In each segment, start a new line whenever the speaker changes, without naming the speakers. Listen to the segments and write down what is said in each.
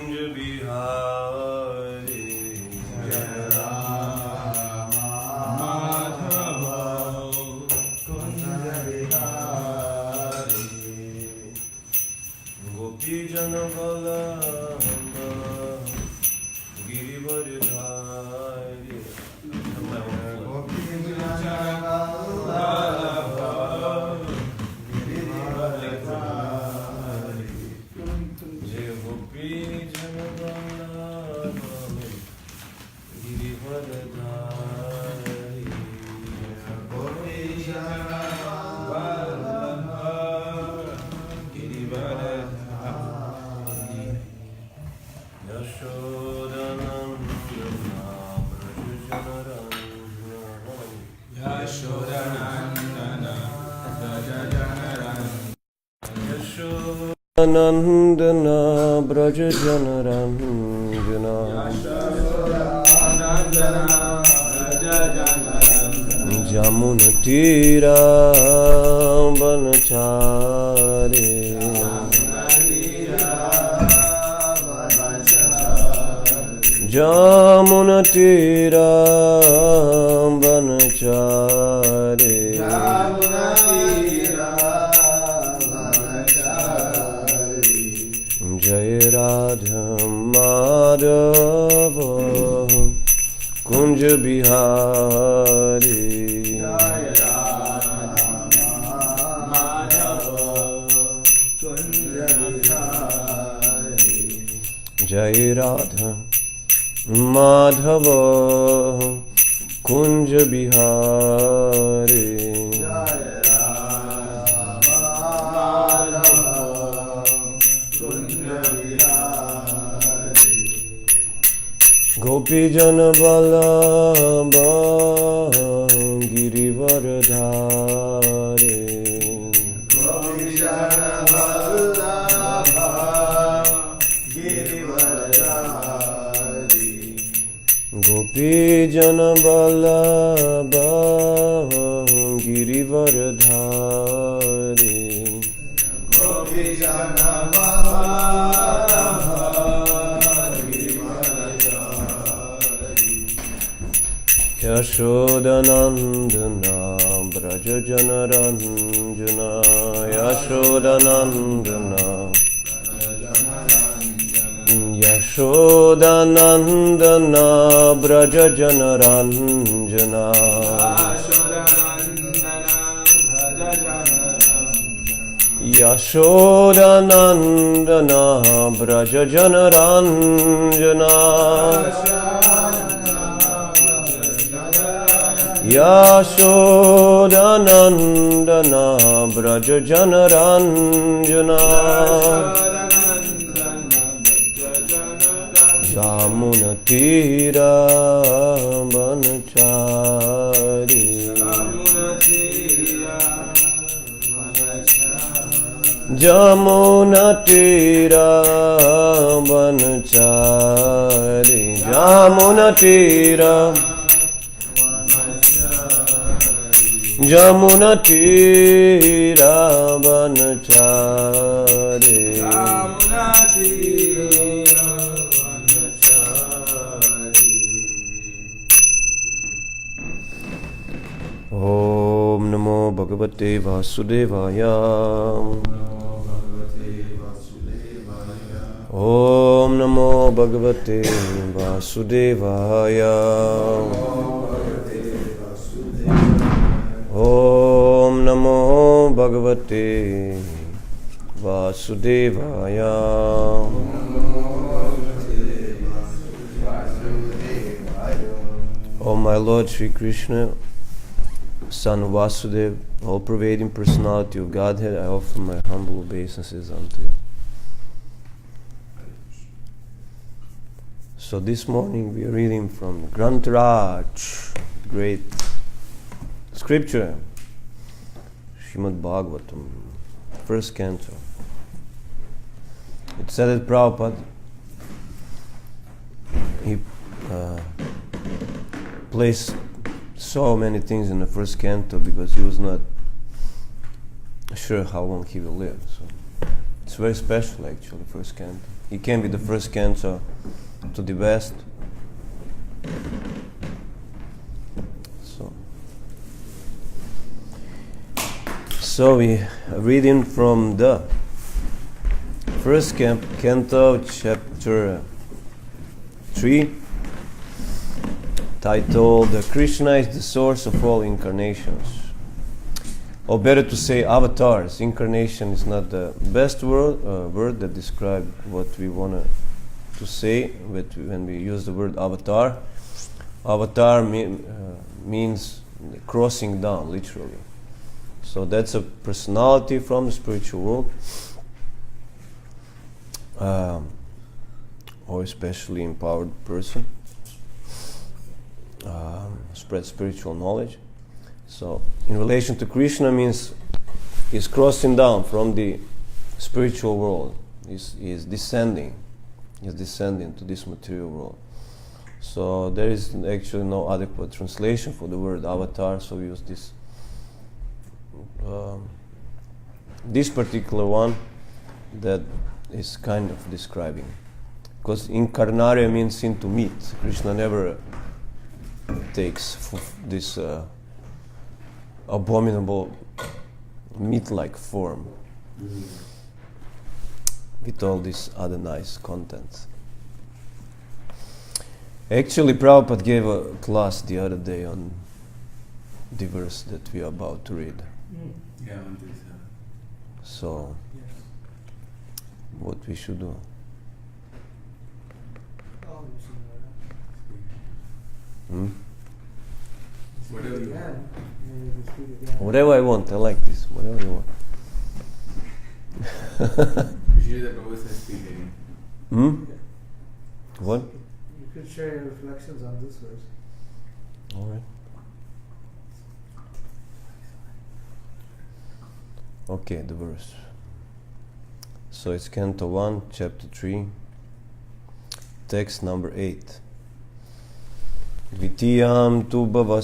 Kunja Bihari Jaya Rama Madhava Kunja Bihari Gopi Jana Vallabha Girivaridhari Gopi Jana Vallabha Girivaridhari Jaya Gopi Jana Vallabha Girivaridhari Gopi Jana Vallabha Girivaridhari Yashodanandana Yashodanandana Nandana Braja Janaranjana Jamuna Tira Banachari Jamuna Tira Banachari Jai Radha Madhava Kunja Bihari Jai Radha Madhava Kunja Bihari Jai Radha Madhava Kunja Bihari Gopi Jana Vallabha Girivaridhari Gopi Jana Vallabha Girivaridhari Gopi Jana Vallabha Girivaridhari Gopi Jana Vallabha Yashodanandana Braja Janaranjana Yashodanandana Yashodanandana Braja Janaranjana Yashodanandana Braja Janaranjana Yashodanandana Braja Janaranjana Jamuna Tira Banachari Jamuna Tira Banachari Jamuna Tira Jamuna Tira Banachari Jamuna Tira Banachari Om Namo Bhagavate Vasudevaya Om Namo Bhagavate Vasudevaya Om Namo Bhagavate Vasudevaya O my Lord Sri Krishna, Son of Vasudeva, all-pervading personality of Godhead, I offer my humble obeisances unto you. So this morning we are reading from Grantaraj, great scripture, Śrīmad-Bhāgavatam, first canto. It said that Prabhupada, he placed so many things in the first canto because he was not sure how long he will live. So it's very special actually, first canto. It can be the first canto to the best. So we are reading from the first canto, chapter 3, titled Krishna is the source of all incarnations. Or better to say avatars. Incarnation is not the best word that describes what we want to say when we use the word avatar. Avatar means crossing down, literally. So that's a personality from the spiritual world, or especially empowered person, spread spiritual knowledge. So in relation to Krishna means he's crossing down from the spiritual world. He's descending to this material world. So there is actually no adequate translation for the word avatar, so we use this particular one that is kind of describing. Because incarnare means into meet. Krishna never takes this abominable meat-like form with all these other nice contents. Actually, Prabhupada gave a class the other day on the verse that we are about to read.
Yeah, on this.
So, what we should do?
Whatever you want.
Whatever I want, I like this. Whatever you want.
Usually the Prabhu says speak again.
What?
You could share your reflections on this verse.
All right. Okay, the verse. So it's Canto 1, Chapter 3, text number 8. Dvitiyam tu bhavayasya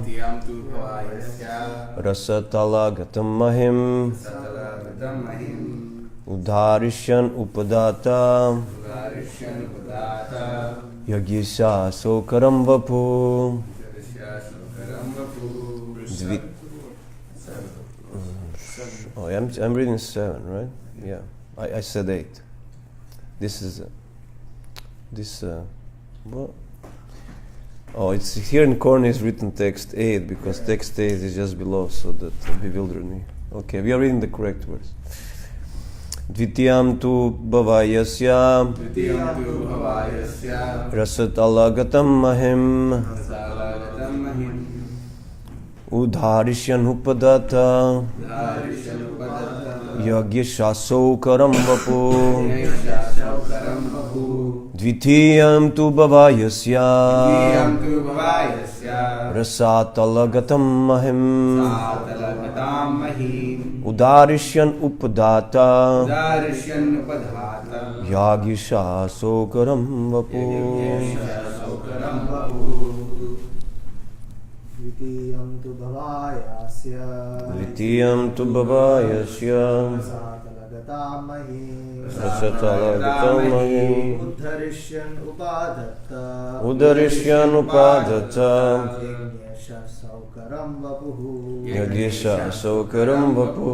Dvitiyam tu bhavayasya
rasatalagatam mahim
satalagatam mahim
udharisyan upadata
udarisyan upadata
yagisha sokaram vapu.
yagisha sokaram vapu.
Oh, I'm reading 7, right? Yeah, I said 8. This is what? Oh, it's here in corner is written text 8 because text 8 is just below, so that bewildered me. Okay, we are reading the correct verse. Dvitiyam tu bhavayasya rasatalagatam mahim udharisyan upadata yagyashaso karam vapu. Dvitiyam tu bhavayasya rasatalagatam mahim udarisyan upadata yagyashaso karam vapu. Dvitiyam tu bhavayasya rasatalagatam mahim udarisyan upadata yagyashaso karam vapu.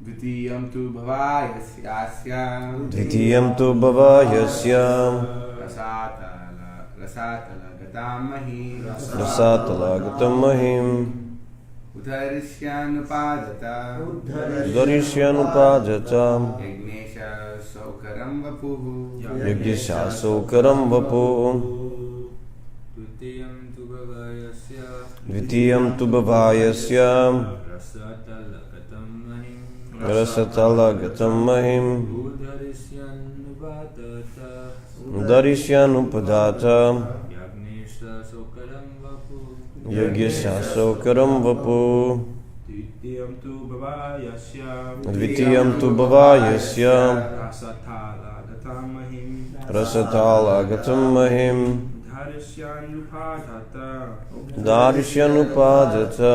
Dvitiyam tu bhavayasya
rasatalagatam mahim
udarisyan upadata yagyashaso karam vapu.
Dvitiyam tu bhavayasya rasatalagatam mahim udarisyan upadata yagyashaso karam vapu. Dvitiyam tu bhavayasya rasatalagatam mahim udarisyan upadata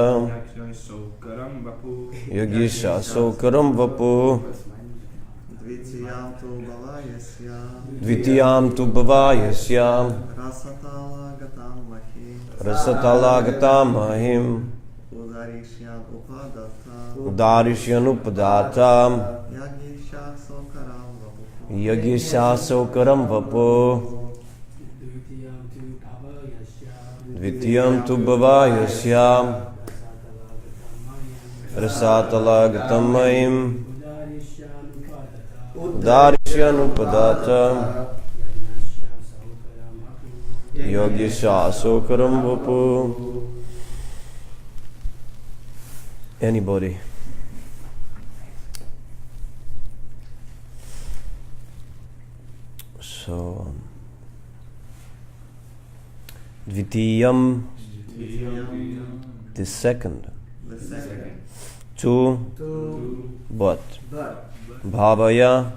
Sokaram Vapu.
Yagisha Sokaram Vapu.
Dvitiyam tu bhavayasya.
Dvitiyam tu bhavayasya.
Rasatala gatam mahi.
Rasatala gatam mahim.
Udarishyan upadatta.
Udarishyan upadatam.
Yagisha sokaram vapu.
Yagisha Sokaram Vapu. Dvitiyam tu bhavayasya. Rasatala gatam mahim. Udarishyan upadatam. Yagisha Sokaram Vapu. Anybody? So, Dvitiyam, the second.
The second.
Tu,
To
but.
but
Bhavaya,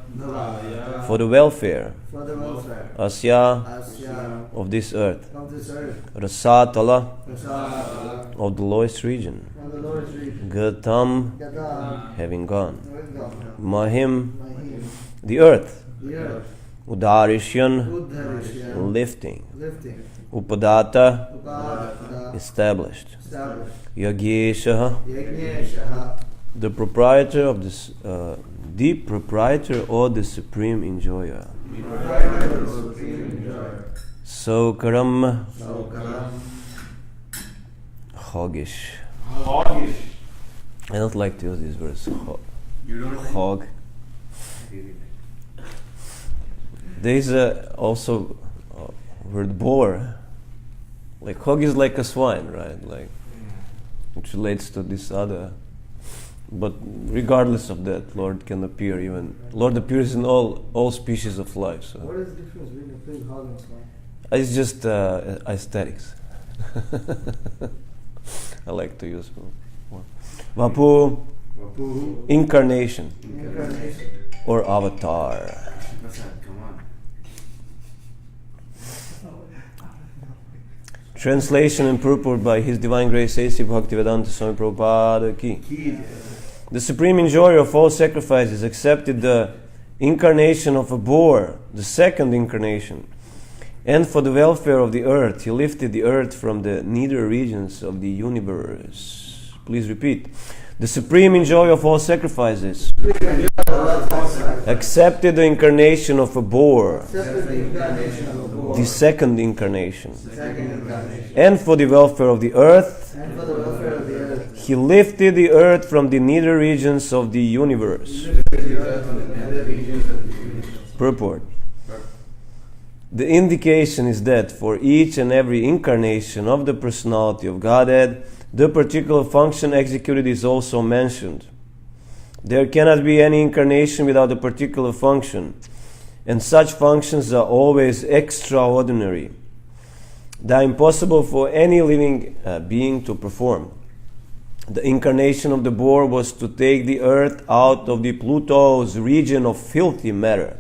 for the welfare.
for the welfare
Asya,
Asya
of this earth.
of this earth,
Rasatala,
Prasad
of the lowest region.
from the lowest region,
Gatam,
Gata,
having gone.
Wisdom,
Mahim,
Mahim,
the earth.
the earth,
Udarishyan,
Uddharishya,
lifting.
lifting,
Upadata,
Upadata,
established.
established,
Yagesha,
Yajnesha,
the proprietor of this, the proprietor or the supreme enjoyer.
provider of supreme enjoyer,
Sokaram,
Saukaram,
hoggish.
Hoggish.
I don't like to use these words.
You don't like?
Hog. There is also word boar. Like hog is like a swine, right? Like which relates to this other. But regardless of that, Lord can appear even. Lord appears in all species of life. So
What is the difference between a pig, hog, and swine?
it's just aesthetics. I like to use one. Vapu,
Vapu.
incarnation
Incarnation.
or avatar.
Prasad, come on.
Translation and purport by His Divine Grace A.C. Bhaktivedanta Swami Prabhupada Ki. The Supreme Enjoyer of all sacrifices accepted the incarnation of a boar, the second incarnation, and for the welfare of the earth, He lifted the earth from the nether regions of the universe. Please repeat. The Supreme Enjoyer of all sacrifices accepted the incarnation of a boar,
Accepted the incarnation of the boar,
the second incarnation,
second incarnation,
and for the welfare of the earth,
and for the welfare of the earth,
He lifted the earth from the nether regions of the universe.
the earth from the nether regions of the universe.
Purport. The indication is that for each and every incarnation of the personality of Godhead, the particular function executed is also mentioned. There cannot be any incarnation without a particular function, and such functions are always extraordinary. They are impossible for any living being to perform. The incarnation of the boar was to take the earth out of the Pluto's region of filthy matter.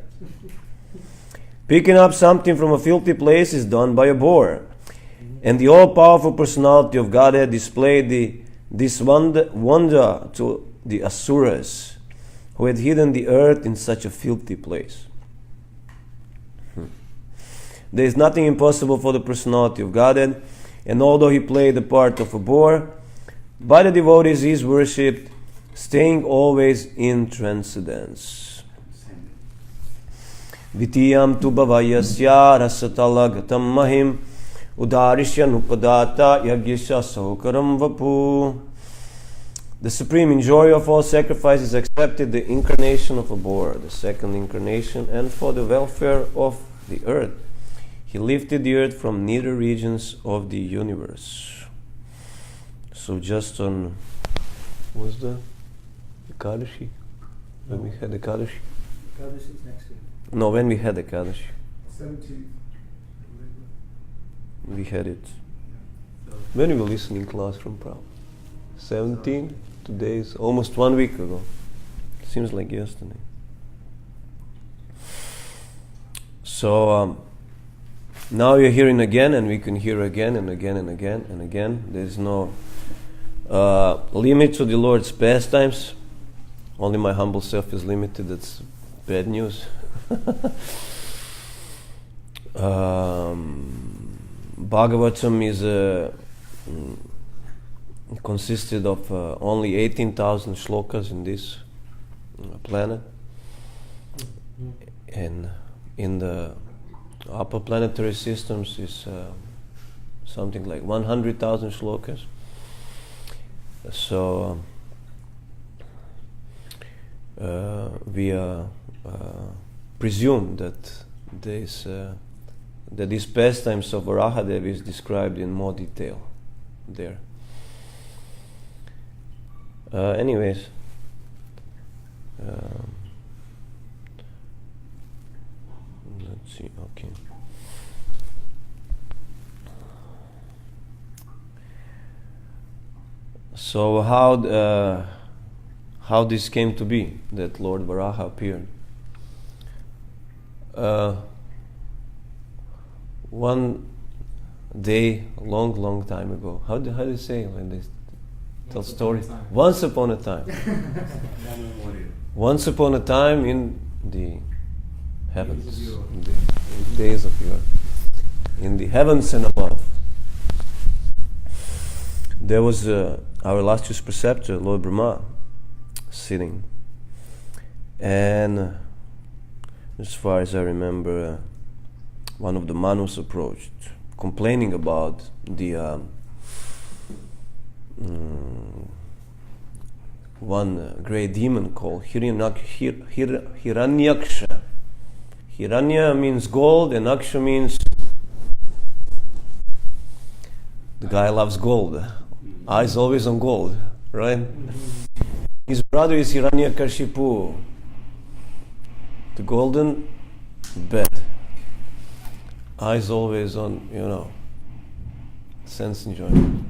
Picking up something from a filthy place is done by a boar. And the all-powerful personality of Godhead displayed this wonder to the Asuras, who had hidden the earth in such a filthy place. There is nothing impossible for the personality of Godhead, and although He played the part of a boar, by the devotees He is worshipped, staying always in transcendence. Vitiyam tu bhavayasya rasatala mahim udarishyan upadata yagisha sokaram vapu. The Supreme Enjoyer of all sacrifices accepted the incarnation of a boar, the second incarnation, and for the welfare of the earth, He lifted the earth from nether regions of the universe. So just on, what's the Ekadashi? When we had Ekadashi?
Kaddish is next week.
No, when we had Ekadashi.
17th.
We had it. When we were listening class from Prabhu? 17? Today is almost 1 week ago. Seems like yesterday. So now you're hearing again, and we can hear again and again and again and again. There's no limit to the Lord's pastimes. Only my humble self is limited. That's bad news. Bhagavatam is consisted of only 18,000 shlokas in this planet, and in the upper planetary systems is something like 100,000 shlokas. So we presume that these pastimes of Varahadev is described in more detail there. Anyways, let's see. Okay. So how this came to be that Lord Varaha appeared? One day, long time ago. How do you say when they tell stories? Once upon a time. Once upon a time in the heavens, in the days of your, in the heavens and above, there was our illustrious preceptor, Lord Brahma, sitting, and as far as I remember, one of the Manus approached, complaining about the one great demon called Hiranyaksha. Hiranya means gold, and Aksha means the guy loves gold. Eyes always on gold, right? His brother is Hiranyakashipu, the golden bed. Eyes always on, sense enjoyment.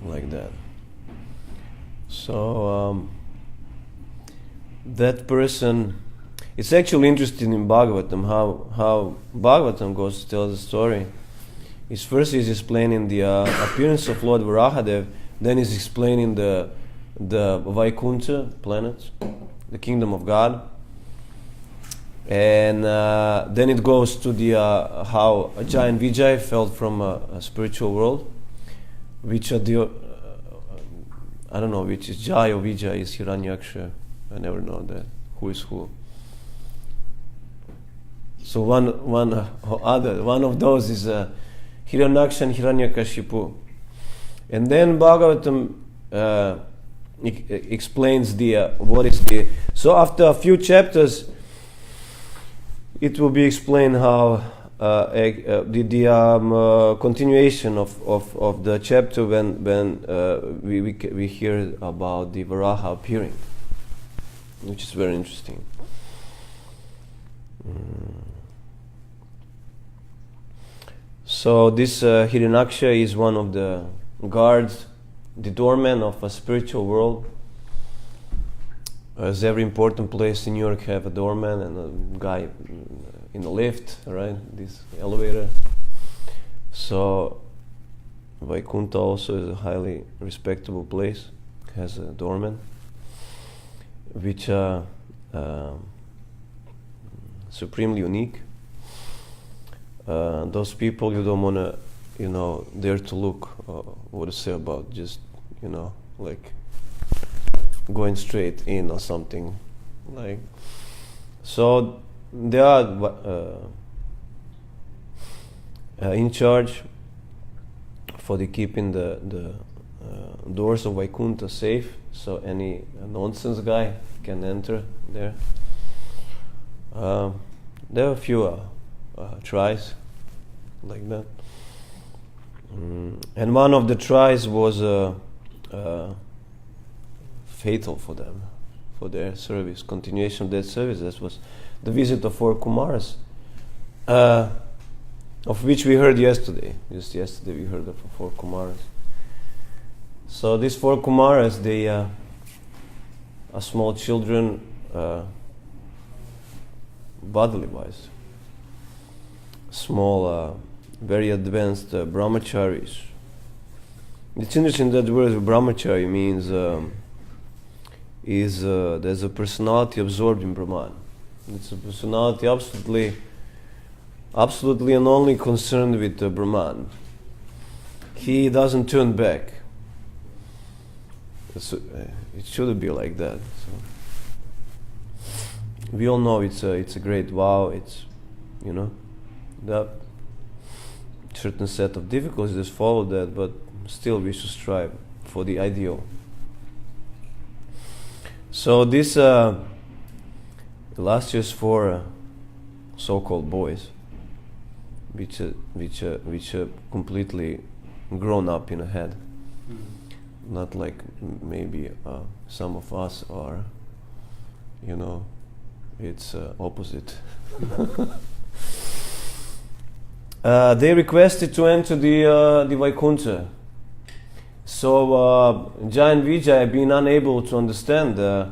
Like that. So that person, it's actually interesting in Bhagavatam how Bhagavatam goes to tell the story. First he's explaining the appearance of Lord Varahadev, then he's explaining the Vaikuntha planet, the kingdom of God, and then it goes to the how Jai and Vijay fell from a spiritual world, which are the I don't know which is Jai or Vijay is Hiranyaksha. I never know that who is who. So one of those is Hiranyaksha and Hiranyakashipu. And then Bhagavatam explains what is the. So after a few chapters, it will be explained how the continuation of the chapter when we hear about the Varaha appearing, which is very interesting. So this Hiranyaksha is one of the guards, the doorman of a spiritual world. As every important place in New York have a doorman and a guy in the lift, right? This elevator. So Vaikuntha also is a highly respectable place, has a doorman, which are supremely unique. Those people you don't want to, dare to look what to say about, just, like going straight in or something. Like, so they are in charge for the keeping the doors of Vaikuntha safe, so any nonsense guy can enter there. There are a few tries like that, and one of the tries was fatal for them, for their service, continuation of their service. That was the visit of 4 Kumaras, of which we heard yesterday. Just yesterday we heard of 4 Kumaras. So these 4 Kumaras, they are small children, bodily wise, small, very advanced brahmacharis, It's interesting that the word brahmachari means there's a personality absorbed in Brahman. It's a personality absolutely and only concerned with Brahman. He doesn't turn back. It shouldn't be like that. So we all know it's a great vow. It's that certain set of difficulties that follow that, but still we should strive for the ideal. So this the last year's for so-called boys, which are completely grown up in a head, not like maybe some of us are. It's opposite. They requested to enter the Vaikuntha. So Giant Vijay, being unable to understand the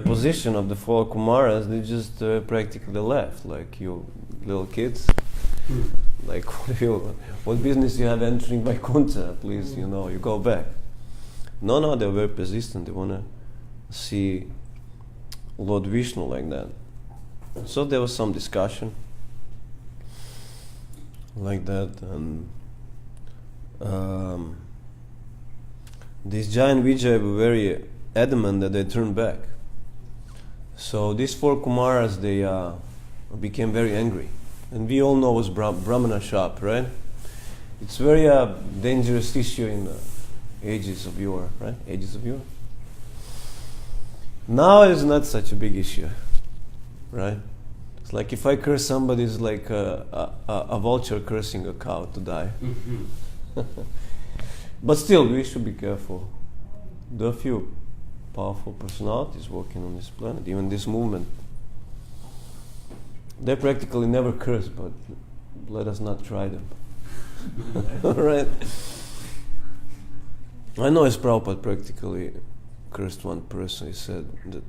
position of the four Kumaras, they just practically left, like you little kids. Like, what business you have entering Vaikuntha? Please, you go back. No, they're very persistent. They want to see Lord Vishnu like that. So there was some discussion like that, and these Giant Vijay were very adamant that they turn back. So these four Kumaras, they became very angry. And we all know it's Brahmana shop, right? It's very dangerous issue in ages of yore, right? Ages of yore. Now it's not such a big issue, right? It's like if I curse somebody, it's like a vulture cursing a cow to die. But still, we should be careful. There are a few powerful personalities working on this planet, even this movement. They practically never curse, but let us not try them. Right? I know Prabhupada practically cursed one person. He said that,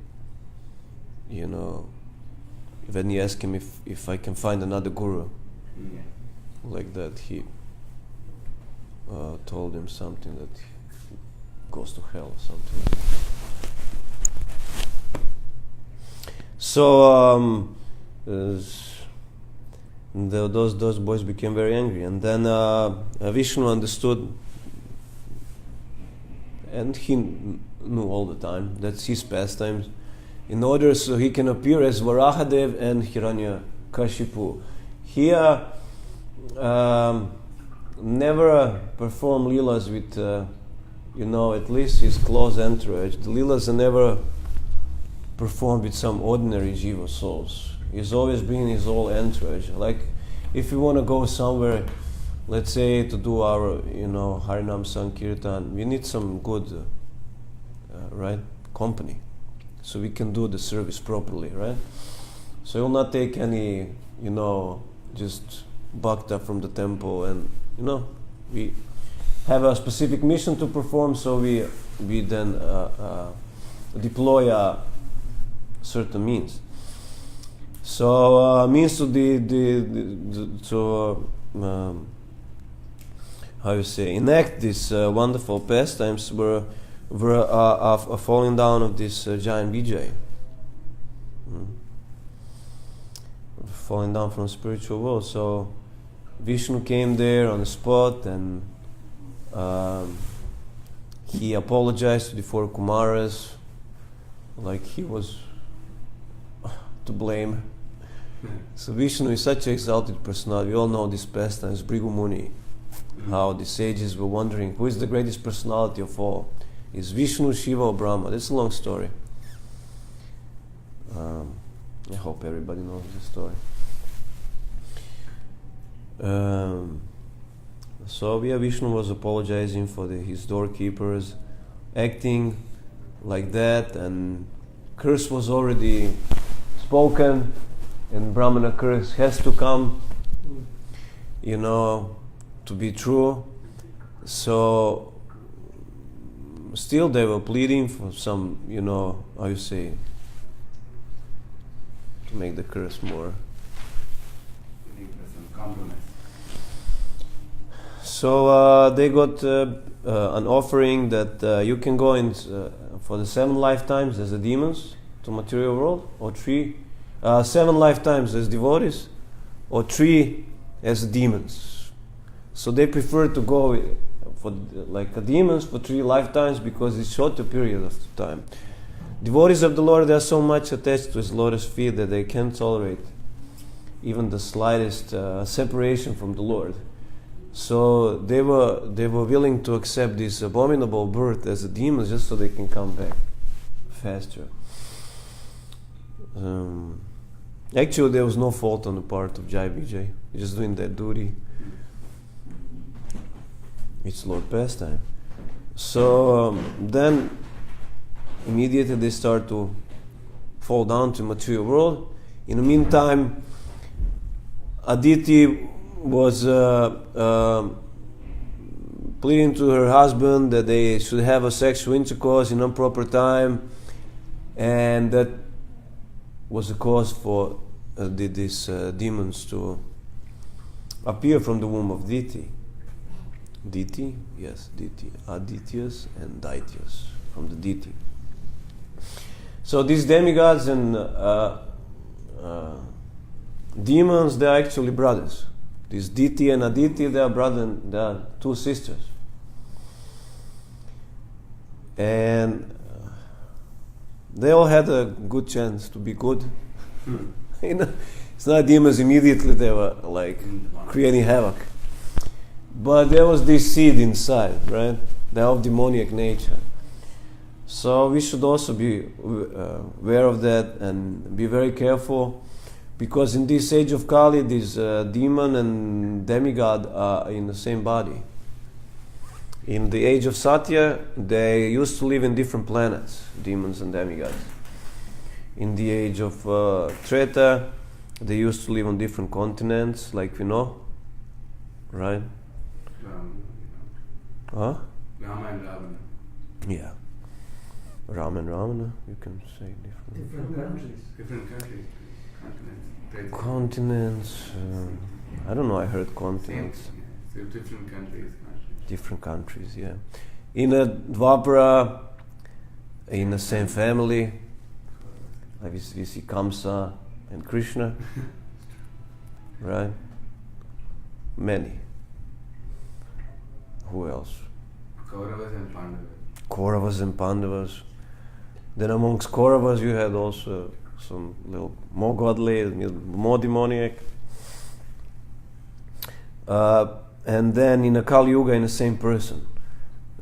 when he asked him if I can find another guru, like that, he told him something that he goes to hell or something like that. So those boys became very angry, and then Vishnu understood, and he knew all the time that's his pastimes, in order so he can appear as Varahadev and Hiranyakashipu. He never performed leelas with at least his close entourage. The leelas are never performed with some ordinary jiva souls. He's always been his whole entourage. Like, if we want to go somewhere, let's say to do our, Harinam Sankirtan, we need some good, company, so we can do the service properly, right? So he will not take any, just bhakta from the temple, and we have a specific mission to perform, so we then deploy certain means. So means to enact these wonderful pastimes were a falling down of this Giant Vijay, falling down from the spiritual world. So Vishnu came there on the spot, and he apologized to the four Kumaras, like he was to blame. So Vishnu is such an exalted personality. We all know this pastimes, Bhrigu Muni, how the sages were wondering who is the greatest personality of all. Is Vishnu, Shiva, or Brahma? That's a long story. I hope everybody knows the story. So Vishnu was apologizing for his doorkeepers acting like that, and curse was already spoken, and Brahmana curse has to come, to be true. So still they were pleading for some, to make the curse more.
Some compromise.
So they got an offering that you can go in for the 7 lifetimes as the demons to material world, or 7 lifetimes as devotees, or 3 as demons. So they prefer to go for like demons for 3 lifetimes because it's shorter period of time. Devotees of the Lord, they are so much attached to His lotus feet that they can't tolerate even the slightest separation from the Lord. So they were willing to accept this abominable birth as a demon just so they can come back faster. Actually, there was no fault on the part of Jai Vijay. He's just doing that duty. It's Lord pastime. So then immediately they start to fall down to material world. In the meantime, Aditi was pleading to her husband that they should have a sexual intercourse in improper time, and that was the cause for these demons to appear from the womb of Diti. Diti? Yes, Diti. Adityas and Daityas, from the Diti. So these demigods and demons, they are actually brothers. These Diti and Aditi, they are brothers, they are 2 sisters. And they all had a good chance to be good. You know, it's not demons immediately, they were like creating havoc. But there was this seed inside, right? They're of demoniac nature. So we should also be aware of that and be very careful, because in this age of Kali, this demon and demigod are in the same body. In the age of Satya, they used to live in different planets, demons and demigods. In the age of Treta, they used to live on different continents, like we know, right? Huh?
Rama and Ravana.
Yeah. Rama and Ravana, you can say
Different countries.
Different countries. Continents.
Continents. I don't know, I heard continents.
So different countries.
Different countries, yeah. In a Dvapara, in the same family, like we see Kamsa and Krishna, right? Many. Who else?
Kauravas and Pandavas.
Kauravas and Pandavas. Then amongst Kauravas you had also some little more godly, more demoniac. And then in a Kali Yuga, in the same person.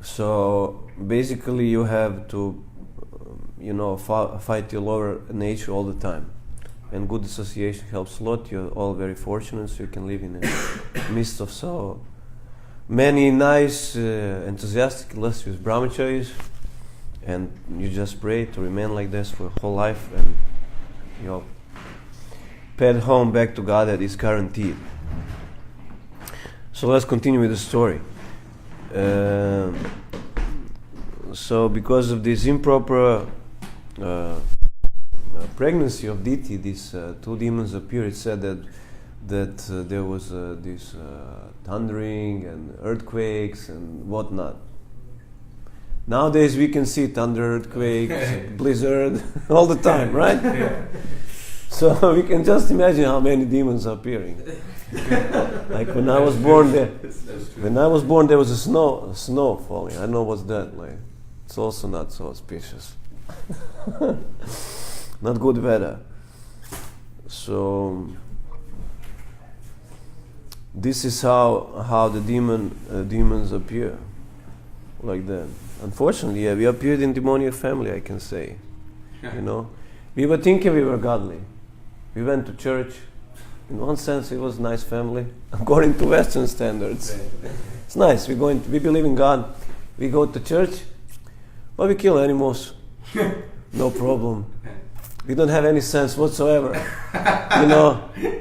So basically you have to, fight your lower nature all the time. And good association helps a lot. You're all very fortunate, so you can live in the midst of so many nice, enthusiastic, illustrious brahmacharis, and you just pray to remain like this for a whole life, and your path home back to Godhead is guaranteed. So let's continue with the story. So because of this improper pregnancy of Diti, these 2 demons appeared. It said that there was this thundering and earthquakes and whatnot. Nowadays we can see thunder, earthquakes, blizzard all the time, right?
Yeah.
So we can just imagine how many demons are appearing. Like when I was born, there was a snow falling. I don't know what's that like. It's also not so auspicious. Not good weather. So this is how the demons appear, like that. Unfortunately, yeah, we appeared in demoniac family, I can say. We were thinking we were godly. We went to church. In one sense, it was a nice family, according to Western standards. It's nice. We believe in God. We go to church, but we kill animals. No problem. We don't have any sense whatsoever.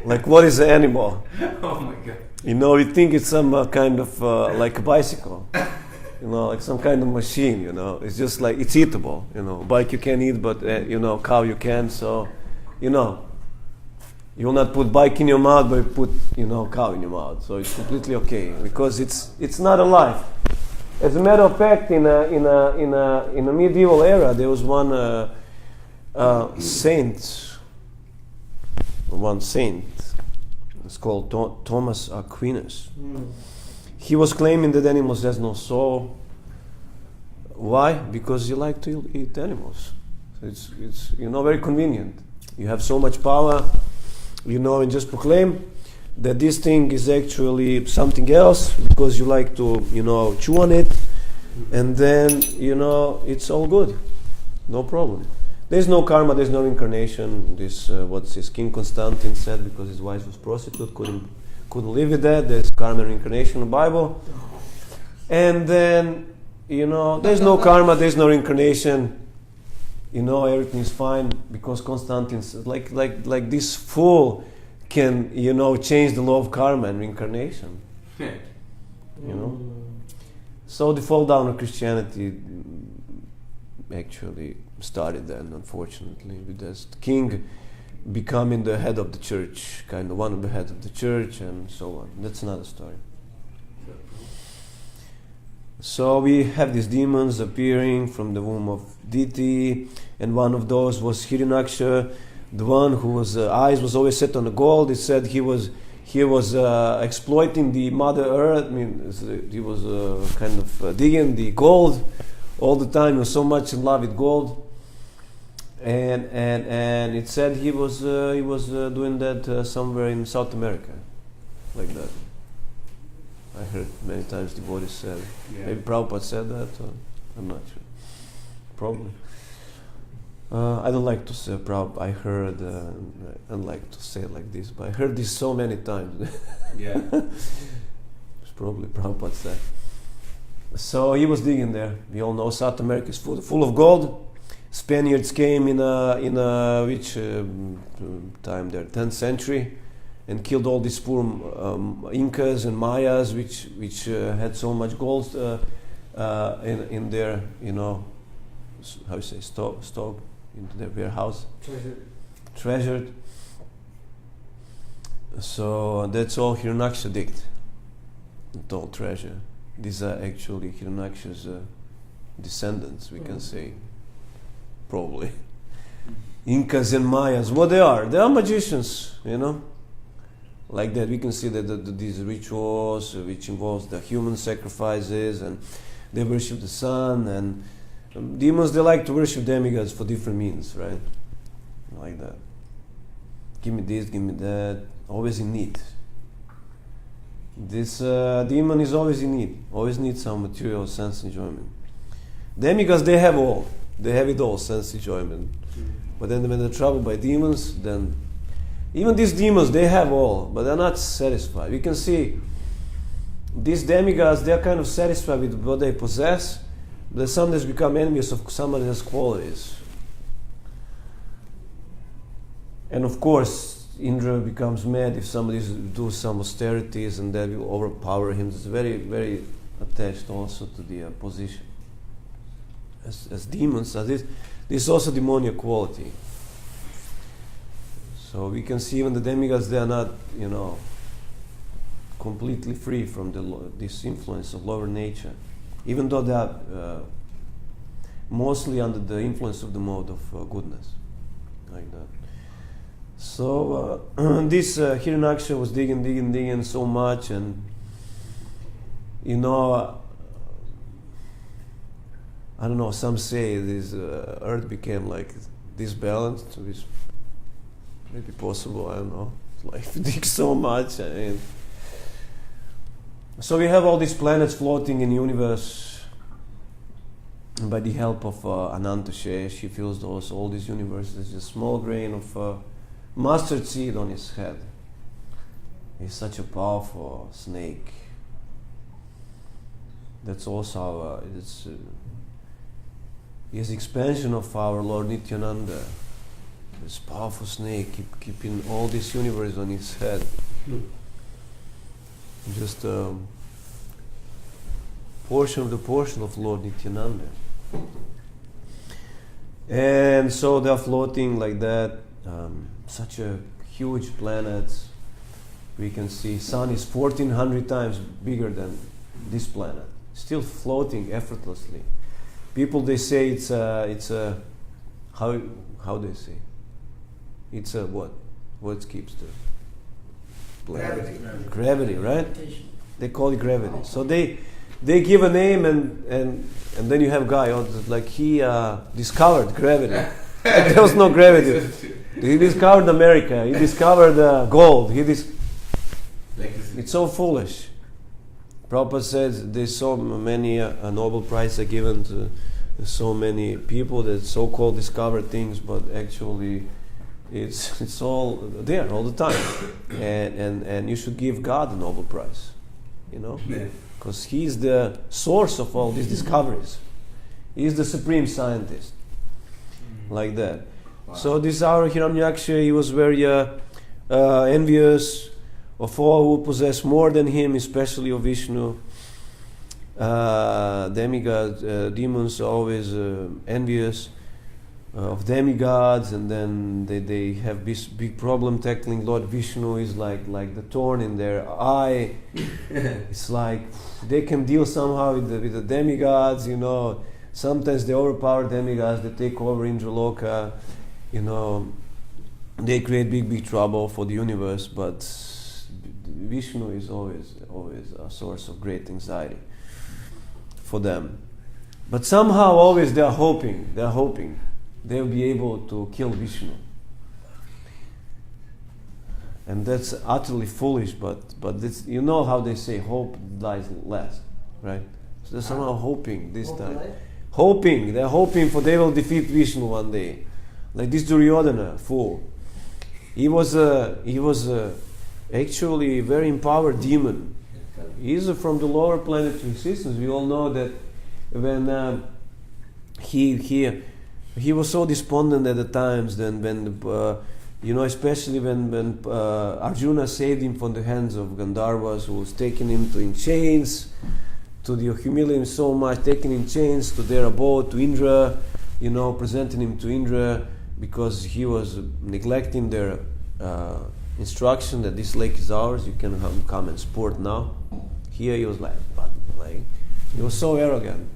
Like what is an animal?
Oh my God.
We think it's some kind of like a bicycle. Like some kind of machine. It's just like it's eatable. Bike you can eat, but cow you can. So, You will not put bike in your mouth, but you put, cow in your mouth. So it's completely okay because it's not alive. As a matter of fact, in a medieval era, there was one saint. It's called Thomas Aquinas. He was claiming that animals has no soul. Why? Because he liked to eat animals. So it's very convenient. You have so much power, and just proclaim that this thing is actually something else because you like to, chew on it, and then, it's all good. No problem. There's no karma, there's no reincarnation. This, King Constantine said, because his wife was prostitute, couldn't live with that. There's karma and reincarnation in the Bible. And then, there's no karma, there's no reincarnation. Everything is fine because Constantine said, like this fool can, change the law of karma and reincarnation. So the fall down of Christianity actually started then, unfortunately, with this king becoming the head of the church, kind of one of the heads of the church, and so on. That's another story. So we have these demons appearing from the womb of Diti, and one of those was Hiranyaksha, the one whose eyes was always set on the gold. It said he was exploiting the Mother Earth. I mean, he was kind of digging the gold all the time. He was so much in love with gold, and it said he was doing that somewhere in South America, like that. I heard many times devotees said. Maybe Prabhupada said that. Or I'm not sure. Probably. I don't like to say Prabhupada. I heard. I don't like to say it like this, but I heard this so many times.
Yeah.
It's probably Prabhupada said. So he was digging there. We all know South America is full of gold. Spaniards came in which time there? 10th century. And killed all these poor Incas and Mayas, which had so much gold in their, how you say, stock into their warehouse. Treasured. So that's all Hiranyaksha did. It's all treasure. These are actually Hiranyaksha's descendants, we can say. Probably. Incas and Mayas, what they are? They are magicians, Like that, we can see that these rituals, which involves the human sacrifices, and they worship the sun, and demons, they like to worship demigods for different means, right? Like that. Give me this, give me that, always in need. This demon is always in need, always needs some material sense enjoyment. Demigods, they have it all, sense enjoyment. But then when they're troubled by demons, then even these demons, they have all, but they're not satisfied. We can see these demigods, they're kind of satisfied with what they possess, but they sometimes become envious of somebody else's qualities. And of course, Indra becomes mad if somebody does some austerities, and that will overpower him. It's very, very attached also to the position. As demons, this is also demoniac quality. So we can see even the demigods, they are not, completely free from this influence of lower nature, even though they are mostly under the influence of the mode of goodness, like that. So this Hiranyaksha was digging so much, and I don't know, some say this earth became like disbalanced, which may be possible, I don't know. Like, if you dig so much, so we have all these planets floating in the universe, and by the help of Anantashesh, he fills all these universes, a small grain of mustard seed on his head. He's such a powerful snake. That's also his expansion of our Lord Nityananda. This powerful snake keeping all this universe on his head. Just a portion of Lord Nityananda. And so they're floating like that. Such a huge planets. We can see sun is 1400 times bigger than this planet, still floating effortlessly. People, they say it's a how they say it's a what keeps the planet? Gravity, right? They call it gravity. So they give a name and then you have guy like he discovered gravity. There was no gravity. He discovered America. He discovered gold. It's so foolish. Prabhupada says there's so many Nobel Prizes are given to so many people that so-called discover things, but actually it's all there all the time. And you should give God a Nobel Prize, because He's the source of all these discoveries. He's the supreme scientist, like that. Wow. So this our Hiranyaksha, he was very envious of all who possess more than him, especially of Vishnu. Demigods, demons are always envious of demigods, and then they have this big problem tackling Lord Vishnu. Is like the thorn in their eye. It's like they can deal somehow with the demigods, Sometimes they overpower demigods, they take over Indraloka, they create big trouble for the universe, but Vishnu is always a source of great anxiety for them. But somehow always they are hoping they'll be able to kill Vishnu. And that's utterly foolish, but this, how they say hope dies last, right? So they're somehow hoping this time. They're hoping for they will defeat Vishnu one day. Like this Duryodhana fool. He was actually a very empowered demon. He's from the lower planetary systems. We all know that when he was so despondent at the times, then when especially when Arjuna saved him from the hands of Gandharvas, who was taking him in chains, to humiliate him so much, taking in chains to their abode, to Indra, presenting him to Indra because he was neglecting their instruction that this lake is ours, you can come and sport now. Here he was he was so arrogant.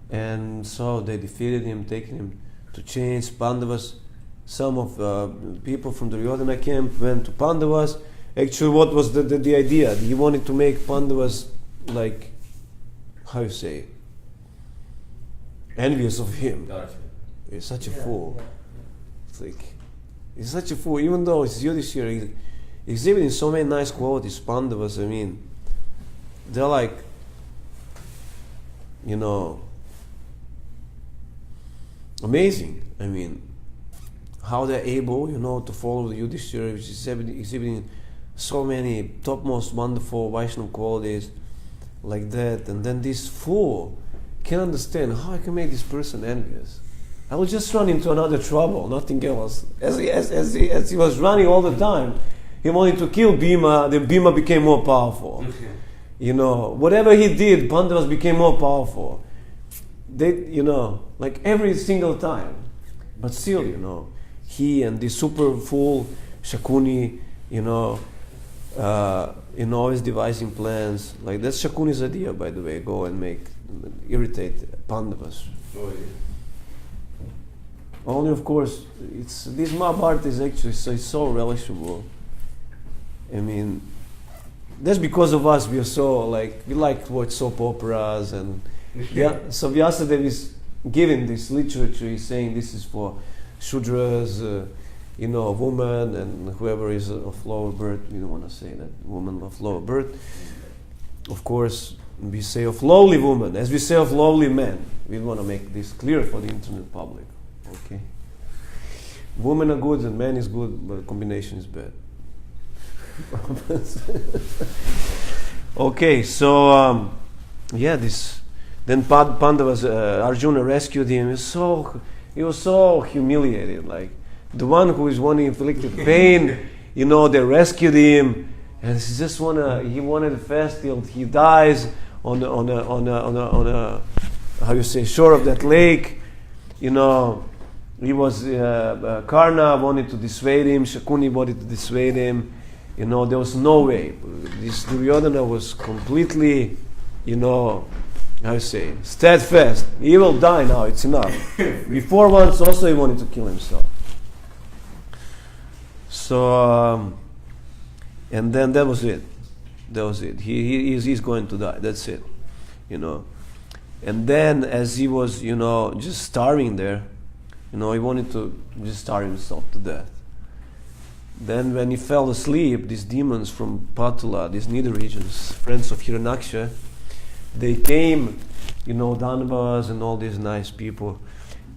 And so they defeated him, taking him to chains. Pandavas, some of people from the Duryodhana camp went to Pandavas. Actually, what was the idea? He wanted to make Pandavas envious of him. He's such a fool. It's like, he's such a fool. Even though it's Yudhishthira, he's exhibiting so many nice qualities. Pandavas, they're amazing. How they're able, to follow the Yudhishthira, which is exhibiting so many topmost wonderful Vaishnava qualities like that. And then this fool can't understand how I can make this person envious. I will just run into another trouble, nothing else. As he was running all the time, he wanted to kill Bhima, then Bhima became more powerful. Whatever he did, Pandavas became more powerful. They, every single time. But still, he and the super fool Shakuni, always devising plans. Like that's Shakuni's idea, by the way. Go and irritate Pandavas.
Oh, yeah.
Only, of course, this Mahabharata is actually so relishable. That's because of us. We are so we like to watch soap operas, and so Vyasadeva is giving this literature. He's saying this is for Shudras, a woman, and whoever is of lower birth. We don't want to say that woman of lower birth. Of course, we say of lowly woman, as we say of lowly men. We want to make this clear for the internet public. Okay. Women are good and man is good, but combination is bad. Okay, so then Pandavas, Arjuna rescued him. He was so humiliated. Like the one who is one inflicted pain, they rescued him, and he wanted to fast till he dies on a shore of that lake, Karna wanted to dissuade him, Shakuni wanted to dissuade him. There was no way. This Duryodhana was completely, how you say, steadfast. He will die now, it's enough. Before once also he wanted to kill himself. So, and then that was it. He's going to die, that's it. And then as he was, just starving there, he wanted to just starve himself to death. Then when he fell asleep, these demons from Patala, these nether regions, friends of Hiranyaksha, they came, Danavas and all these nice people,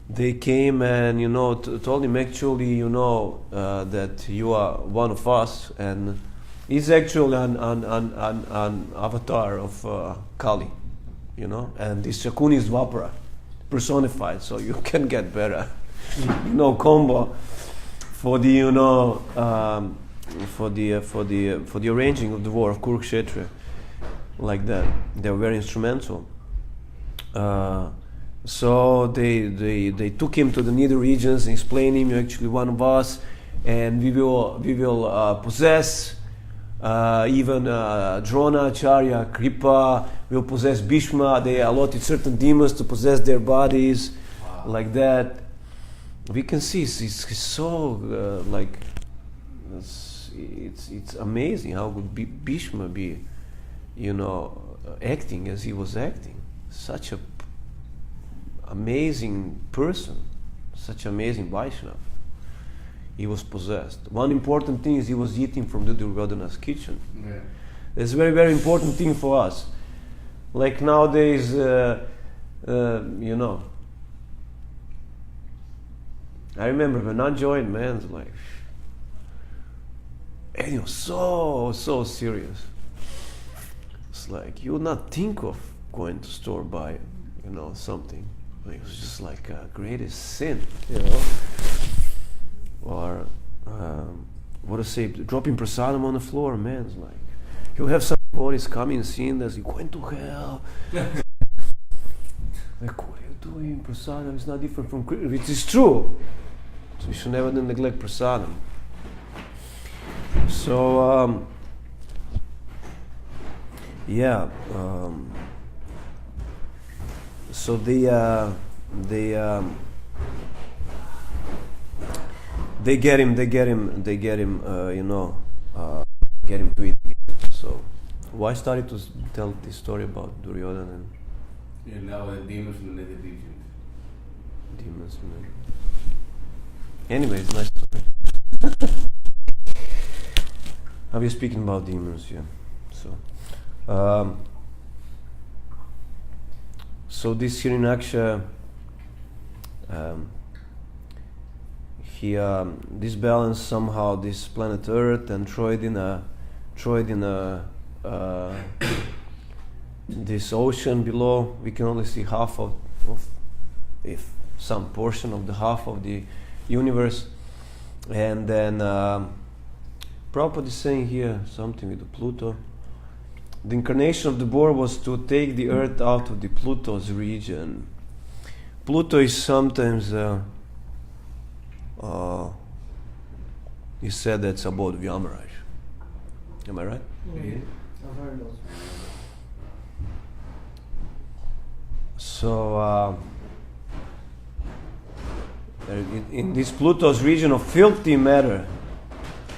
they came and, told him actually, that you are one of us, and he's actually an avatar of Kali, and this Shakuni is Vapara, personified, so you can get better, combo for the, for the arranging of the war of Kurukshetra, like that. They were very instrumental. So they took him to the nether regions, explaining you're actually one of us, and we will possess even Drona, Acharya, Kripa, will possess Bhishma. They allotted certain demons to possess their bodies, like that. We can see it's so it's amazing how could Bhishma be, acting as he was acting. Such a amazing person, such amazing Vaishnava. He was possessed. One important thing is he was eating from the Duryodhana's kitchen.
Yeah.
That's a very, very important thing for us. Like nowadays, I remember when I joined, man, it's like, and he was so serious. It's like you would not think of going to store buy, something. It was just like a greatest sin, Or what to say, dropping prasadam on the floor, man. It's like you have some bodies coming, seeing this, you're going to hell. Like, what are you doing? Prasadam is not different from Krishna. It is true. So we should never neglect prasadam. So, so they get him, get him to eat. So, why started to tell this story about Duryodhana and
now the demons in the nether regions.
Demons, man. Anyway, it's nice story. I was speaking about demons, yeah. So this Hiranyaksha, he disbalanced somehow this planet Earth and tried in this ocean below. We can only see half of if some portion of the half of the universe, and then Prabhupada is saying here something with the Pluto. The incarnation of the boar was to take the earth out of the Pluto's region. Pluto is sometimes he said that's about Vyamaraj. Am I right?
Mm-hmm. I've heard those.
So in this Pluto's region of filthy matter,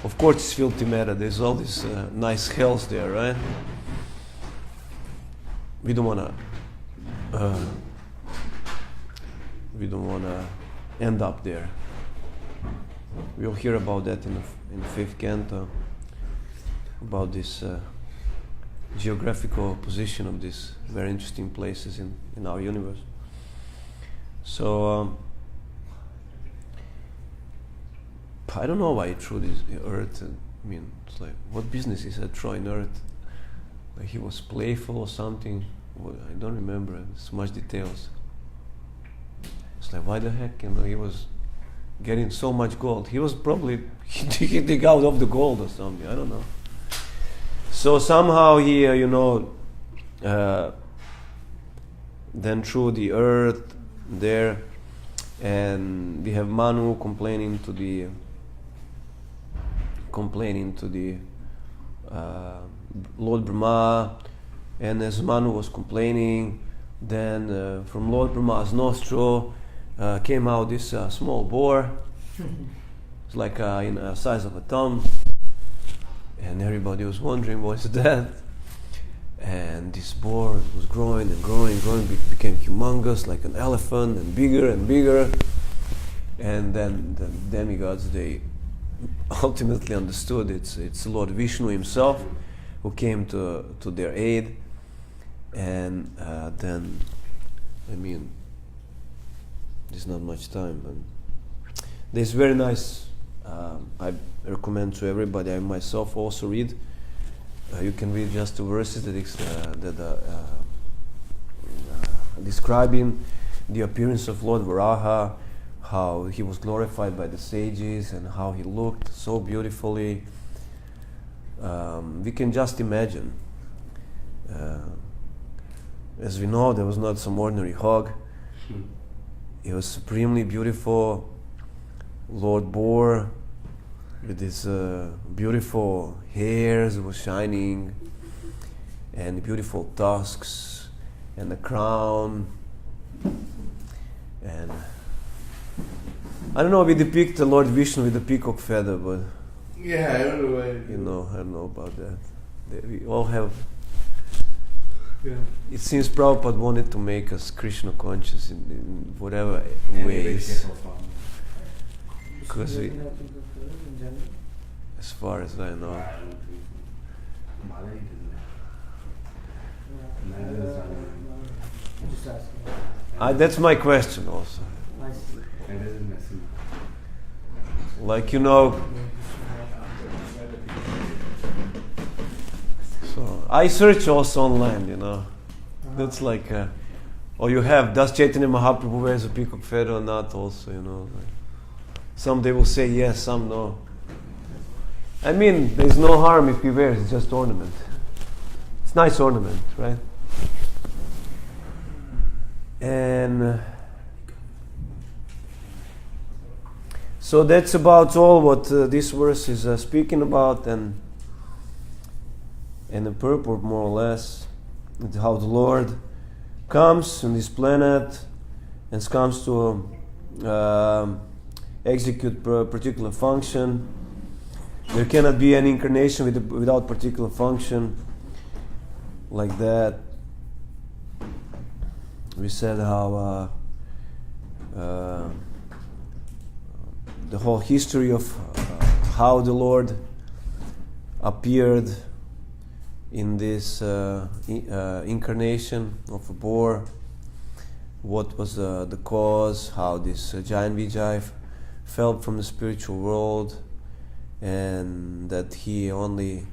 of course it's filthy matter, there's all these nice hells there, right? We don't wanna end up there. We'll hear about that in the fifth canto, about this geographical position of these very interesting places in our universe. So I don't know why he threw this earth. I mean, it's like, what business is that throwing earth? Like he was playful or something. Well, I don't remember so much details. It's like, why the heck? He was getting so much gold. He was probably dig out of the gold or something. I don't know. So somehow he, then threw the earth there, and we have Manu complaining to the Lord Brahma, and as Manu was complaining, then from Lord Brahma's nostril came out this small boar. It's like in the size of a thumb, and everybody was wondering what's that. And this boar was growing and growing, became humongous, like an elephant, and bigger and bigger. And then the demigods, they ultimately understood it's Lord Vishnu himself who came to their aid. And then, I mean, there's not much time, but there's very nice, I recommend to everybody, I myself also read. You can read just the verses that describing the appearance of Lord Varaha, how he was glorified by the sages, and how he looked so beautifully. We can just imagine. As we know, there was not some ordinary hog. He was supremely beautiful Lord Boar, with his beautiful hairs was shining, and beautiful tusks, and the crown, and I don't know, we depict the Lord Vishnu with the peacock feather, but
yeah, I don't know why.
I don't know about that. We all have.
Yeah.
It seems Prabhupada wanted to make us Krishna conscious in whatever ways. Because we, as far as I know. That's my question also. Like, so I search also online, That's like, or you have, does Chaitanya Mahaprabhu wears a peacock feather or not also, like, some they will say yes, some no. I mean, there's no harm if he wears, it's just ornament. It's nice ornament, right? And so that's about all what this verse is speaking about, and the purport more or less, how the Lord comes on this planet and comes to execute a particular function. There cannot be an incarnation without particular function, like that. We said how the whole history of how the Lord appeared in this incarnation of a boar, what was the cause, how this giant Vijay fell from the spiritual world, and that he only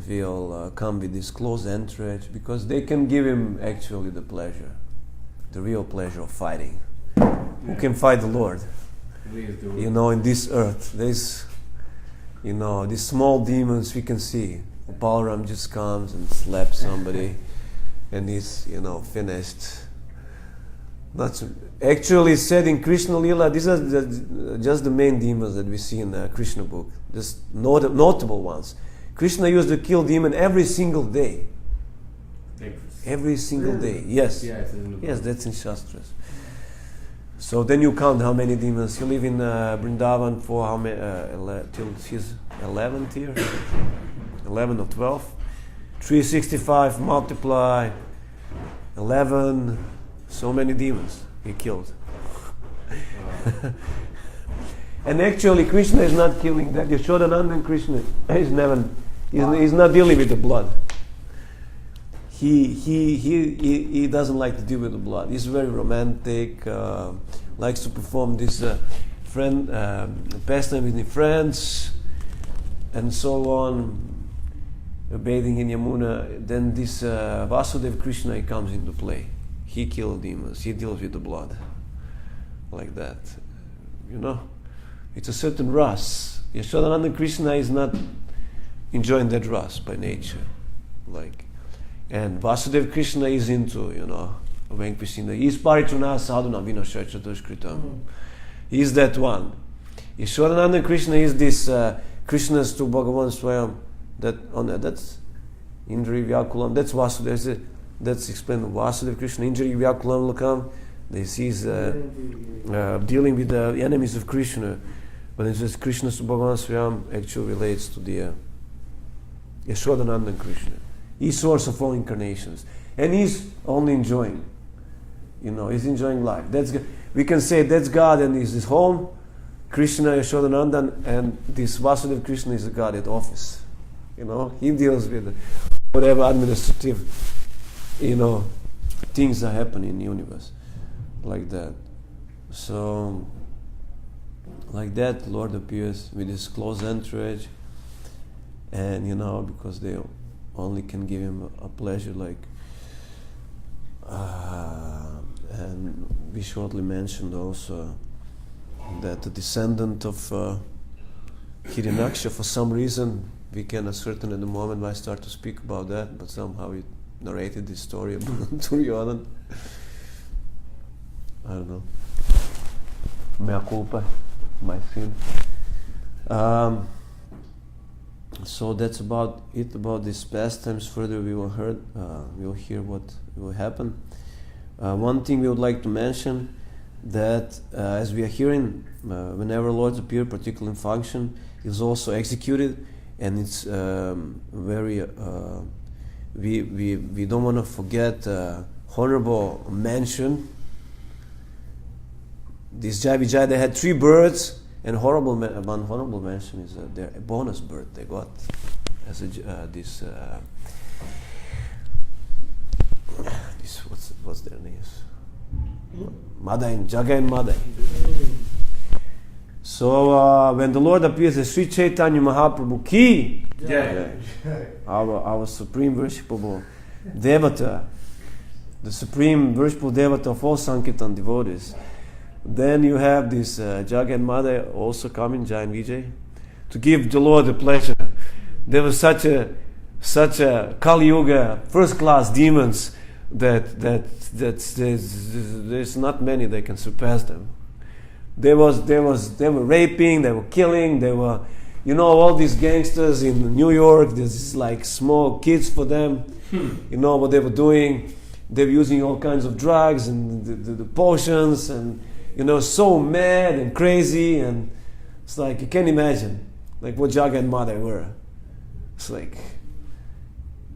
will come with this close entourage, because they can give him actually the pleasure, the real pleasure of fighting. Who can fight the Lord? In this earth, there's, these small demons we can see. Balaram just comes and slaps somebody, and he's, finished. That's actually said in Krishna Lila. These are just the main demons that we see in the Krishna book. Just notable ones. Krishna used to kill demon every single day. Every single day. Yes. Yes, that's in Shastras. So then you count how many demons. You live in Vrindavan for how many? Till his 11th year, 11 or 12. 365 multiply 11. So many demons he killed. And actually, Krishna is not killing that. Yashodananda and Krishna is never. He's not dealing with the blood. He doesn't like to deal with the blood. He's very romantic. Likes to perform this pastime with his friends, and so on. Bathing in Yamuna. Then this Vasudeva Krishna, he comes into play. He kills demons. He deals with the blood, like that. It's a certain ras. Yashodananda Krishna is not enjoying that ras by nature, and Vasudeva Krishna is into vanquishing the Is Paritrana Sadhuna Vinashacha Dushkritam. He's that one. Yashodananda Krishna is this Krishna's to Bhagavan Swayam. That's Indri Vyakulam. That's Vasudeva. That's explained. Vasudeva Krishna Indri Vyakulam Lakam. This is dealing with the enemies of Krishna. But it says Krishna's to Bhagavan Swayam actually relates to the Yashodananda Krishna. He's source of all incarnations. And he's only enjoying. He's enjoying life. We can say that's God and he's his home. Krishna, Yashodananda, and this Vasudeva Krishna is a God at office. He deals with whatever administrative, things that happen in the universe. Like that. So, like that, Lord appears with his close entourage. And, because they only can give him a pleasure, and we shortly mentioned also that the descendant of Hiranyaksha, for some reason, we can ascertain at the moment when I start to speak about that, but somehow he narrated this story about Duryodhana. I don't know. Mea culpa, my sin. So that's about it about these pastimes. Further, we will hear what will happen. One thing we would like to mention that as we are hearing, whenever lords appear, particularly in function, is also executed, and it's very. We don't want to forget honorable mention. This Jai Vijay, they had 3 birds, and one honorable mention is their bonus bird they got as this what's their names? Madai, Jaga and Madai. So when the Lord appears as Sri Chaitanya Mahaprabhu Ki, our supreme worshipable Devata, the supreme worshipable Devata of all Sankirtan devotees, then you have this Jaga and Madai also coming, Jai and Vijay, to give the Lord the pleasure. There was such a Kali Yuga first class demons that there's not many that can surpass them. They were raping, they were killing, they were, all these gangsters in New York. There's like small kids for them. What they were doing. They were using all kinds of drugs and the potions and so mad and crazy, and it's like you can't imagine like what Jaga and Madai were. It's like,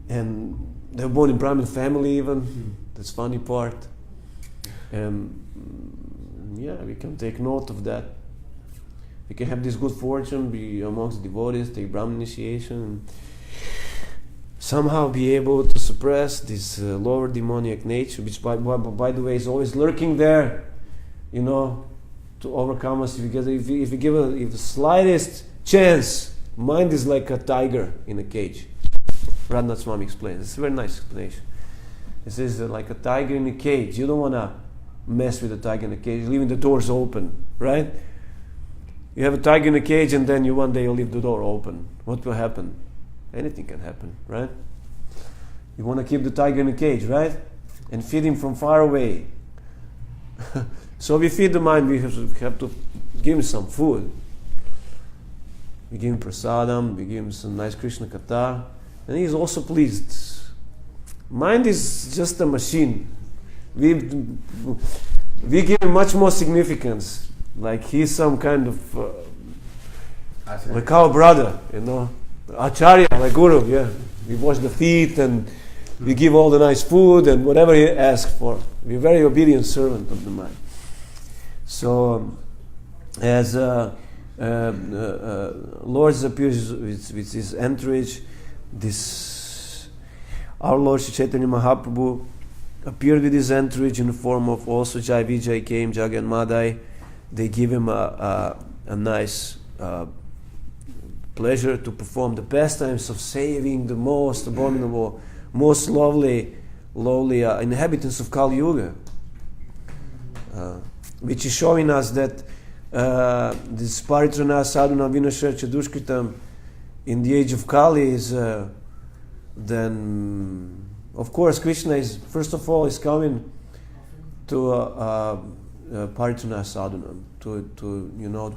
and they were born in Brahmin family even. That's funny part. And we can take note of that. We can have this good fortune, be amongst devotees, take Brahmin initiation, and somehow be able to suppress this lower demoniac nature, which by the way is always lurking there, to overcome us. If we give the slightest chance, mind is like a tiger in a cage. Radhanath Swami explains. It's a very nice explanation. It says that like a tiger in a cage. You don't want to mess with a tiger in a cage, leaving the doors open, right? You have a tiger in a cage, and then one day you leave the door open. What will happen? Anything can happen, right? You want to keep the tiger in a cage, right? And feed him from far away. So we feed the mind, we have to give him some food. We give him prasadam, we give him some nice Krishna katha, and he's also pleased. Mind is just a machine. We give him much more significance, like he's some kind of like our brother, Acharya, like Guru. Yeah, we wash the feet and we give all the nice food and whatever he asks for. We're very obedient servant of the mind. So, as Lord appears with his entourage, our Lord Sri Chaitanya Mahaprabhu appeared with his entourage in the form of also Jai Vijay came, Jaga and Madai. They give him a nice pleasure to perform the pastimes of saving the most abominable, most lowly inhabitants of Kali Yuga, which is showing us that this Paritrana Sadhuna Vinasharcha Dushkritam in the age of Kali is then, of course, Krishna is, first of all, is coming parituna sadhanam, to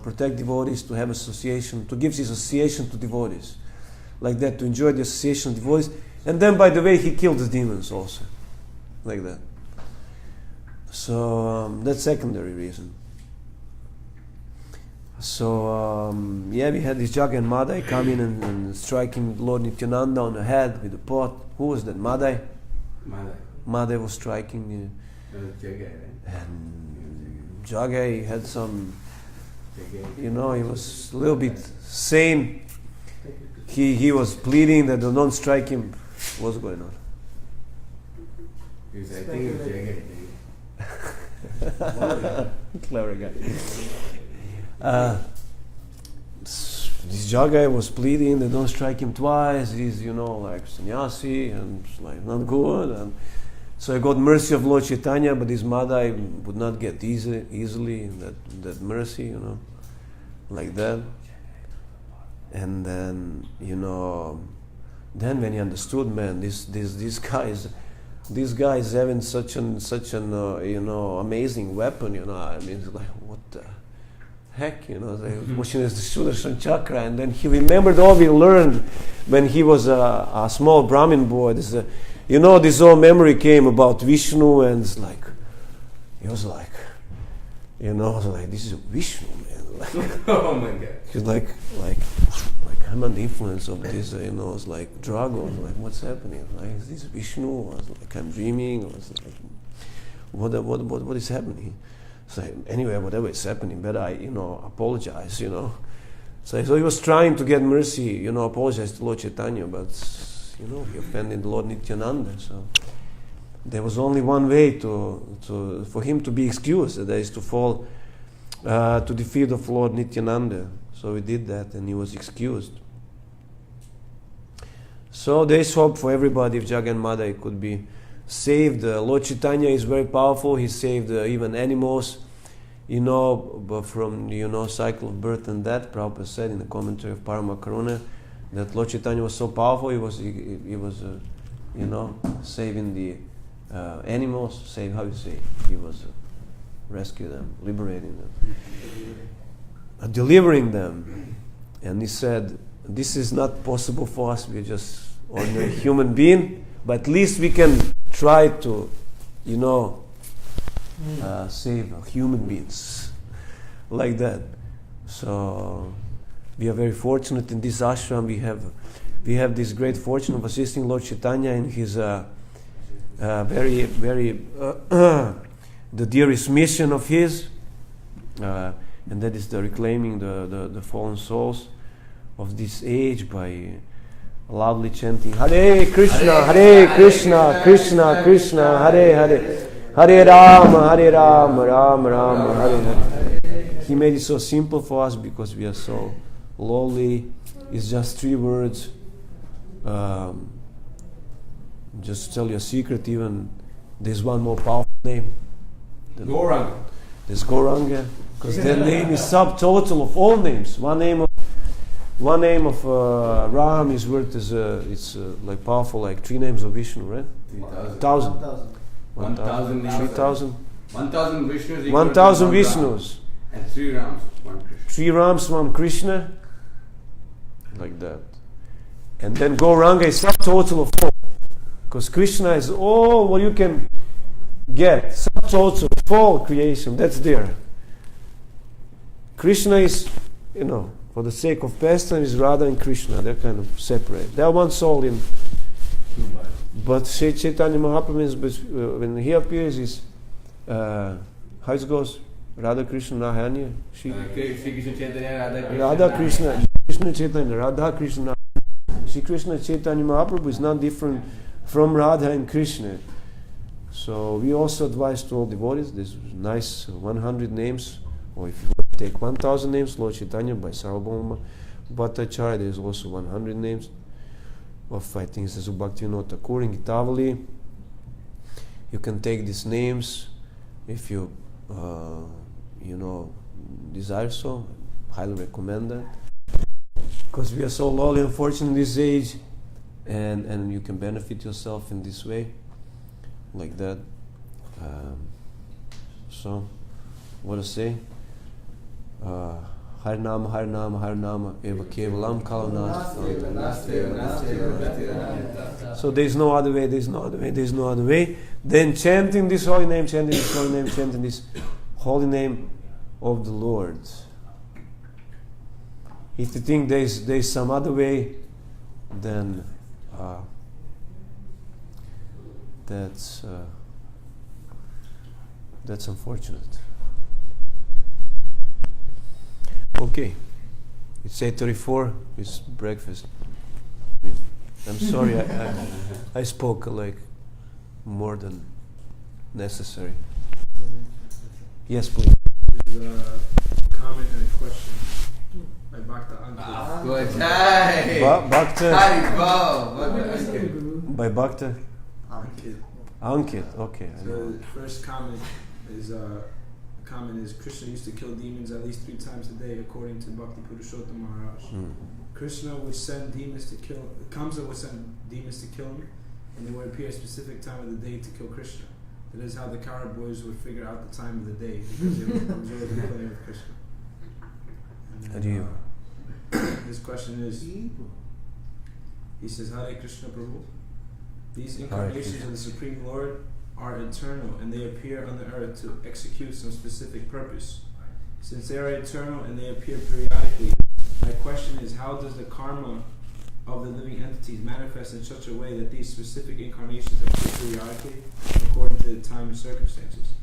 protect devotees, to have association, to give his association to devotees, like that, to enjoy the association of devotees. And then, by the way, he killed the demons also, like that. So that's secondary reason. So we had this Jagai and Madai come in and striking Lord Nityananda on the head with a pot. Who was that? Madai? Madai was striking.
Jagai, right?
And Jagai had some, he was a little bit sane. He was pleading that don't strike him. What's going on?
I think it's Jagai.
Clever guy. This Jagai was pleading that don't strike him twice. He's, like sannyasi, and it's like not good. And so I got mercy of Lord Chaitanya, but his Madai would not get easily that mercy, like that. And then, then when he understood, man, this guy is having such an amazing weapon, I mean, it's like, what the heck, pushing the Sudarshan Chakra, and then he remembered all he learned when he was a small Brahmin boy. This whole memory came about Vishnu, and it's like, he was like, this is Vishnu, man. Like,
Oh my God.
he's like I'm under the influence of this, it's like drug, or like what's happening? Like, is this Vishnu? Or like I'm dreaming, or it's like what is happening? So anyway, whatever is happening, better I apologize, So he was trying to get mercy, apologize to Lord Chaitanya, but he offended Lord Nityananda. So there was only one way for him to be excused, that is to fall to the feet of Lord Nityananda. So he did that, and he was excused. So there is hope for everybody if Jagai and Madai could be saved. Lord Chaitanya is very powerful. He saved even animals, but from cycle of birth and death. Prabhupada said in the commentary of Parama Karuna that Lord Chaitanya was so powerful. He was saving the animals. He was rescuing them, liberating them, delivering them. And he said, this is not possible for us. We're just ordinary human being, but at least we can try to, save human beings, like that. So we are very fortunate in this ashram. We have this great fortune of assisting Lord Chaitanya in his very, very the dearest mission of his, and that is the reclaiming the fallen souls of this age by loudly chanting Hare Krishna, Hare Krishna, Krishna Krishna, Hare Hare, Hare Rama, Rama Rama, Hare Hare. He made it so simple for us because we are so lowly. It's just 3 words. Just to tell you a secret, even there's one more powerful name.
Gauranga.
There's Gauranga, because their name is subtotal of all names. One name of Ram is worth it's like powerful, like 3 names of Vishnu, right? 1,000.
1,000 names.
3,000.
1,000 Vishnus.
1,000 Vishnus.
And 3 Rams, 1 Krishna.
3 Rams, 1 Krishna. Like that. And then Gauranga is subtotal of all. Because Krishna is all what you can get. Subtotal of all creation. That's there. Krishna is, for the sake of pastime, is Radha and Krishna. They're kind of separate. They're one soul in. But Sri Chaitanya Mahaprabhu means, when he appears, is how it goes? Radha Krishna Nahanya.
Shri Krishna Chaitanya,
Radha Krishna. Krishna Chaitanya. Radha Krishna. Shri Krishna Chaitanya Mahaprabhu is not different from Radha and Krishna. So we also advise to all devotees, there's nice 100 names, or if you want to take 1,000 names, Lord Chaitanya by Sarvabhauma Bhattacharya, there's also 100 names of, I think it's Bhaktivinoda Thakur in Gitavali. You can take these names if you, desire so. Highly recommend that. Because we are so lowly and fortunate in this age, and you can benefit yourself in this way, like that. So, what to say? Harinama, Harinama, Harinama, Eva Kevalam Kalanast. So there's no other way, there's no other way, there's no other way. Then chanting this holy name, chanting this holy name, chanting this holy name of the Lord. If you think there's some other way, then that's unfortunate. Okay, it's 8:34. It's breakfast. I'm sorry, I spoke like more than necessary. Yes, please.
There's a comment and a question by Bhakta Ankit.
Good day.
Bhakta. By Bhakta
Ankit.
Ankit. Okay. I
So
know.
the first comment is Krishna used to kill demons at least 3 times a day, according to Bhakti Purushottam Maharaj. Krishna would send demons to kill. Kamsa would send demons to kill him, and they would appear at a specific time of the day to kill Krishna. That is how the Kaura boys would figure out the time of the day, because they would observe the playing with Krishna.
How do you?
His question is, he says, Hare Krishna Prabhu. These incarnations of the Supreme Lord are eternal, and they appear on the earth to execute some specific purpose. Since they are eternal and they appear periodically, my question is, how does the karma of the living entities manifest in such a way that these specific incarnations appear periodically according to the time and circumstances?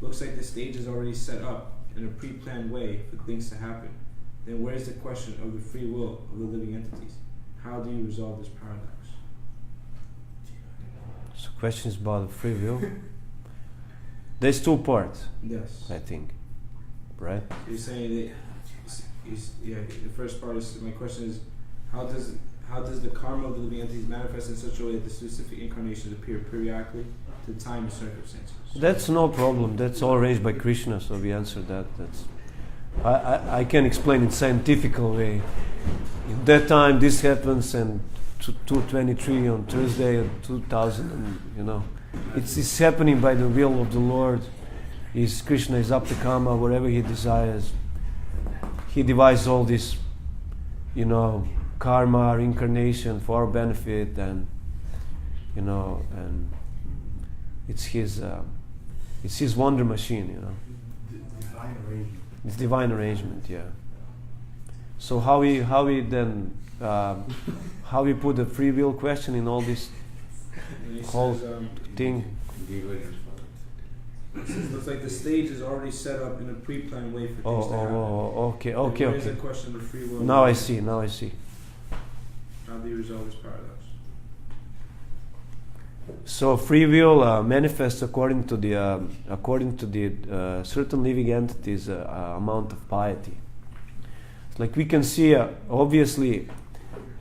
Looks like the stage is already set up in a pre-planned way for things to happen. Then where's the question of the free will of the living entities? How do you resolve this paradox?
So questions about free will. There's 2 parts,
Yes.
I think, right?
You're saying that, the first part is, my question is, how does the karma of the living entities manifest in such a way that the specific incarnations appear periodically to time and circumstances?
That's no problem. That's all arranged by Krishna, so we answered that. I can explain it scientific way. In that time, this happens, and 2:23 on Thursday, 2000, and it's happening by the will of the Lord. Krishna is up to karma, wherever he desires. He devised all this, karma, reincarnation for our benefit, and and it's his wonder machine,
Divine arrangement.
It's divine arrangement, yeah. So how we then how we put the free will question in all this
And he
whole
says,
thing?
it looks like the stage is already set up in a pre-planned way for things to happen.
Okay.
Then where's the question of free will?
Now I see.
How do you resolve this paradox?
So free will manifests according to the certain living entities amount of piety. Like we can see, obviously,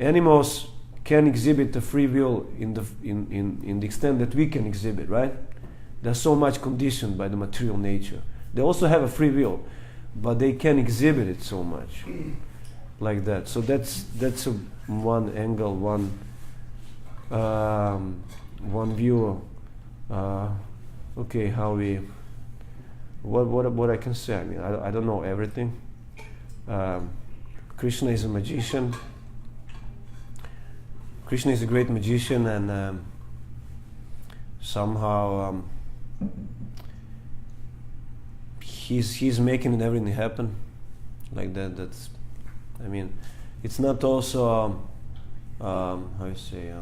animals can exhibit the free will in the extent that we can exhibit, right? They're so much conditioned by the material nature. They also have a free will, but they can exhibit it so much, like that. So that's one angle, one view. Okay, how we? What I can say? I mean, I don't know everything. Krishna is a magician. Krishna is a great magician, and somehow he's making everything happen, like that. That's, I mean, it's not also how you say.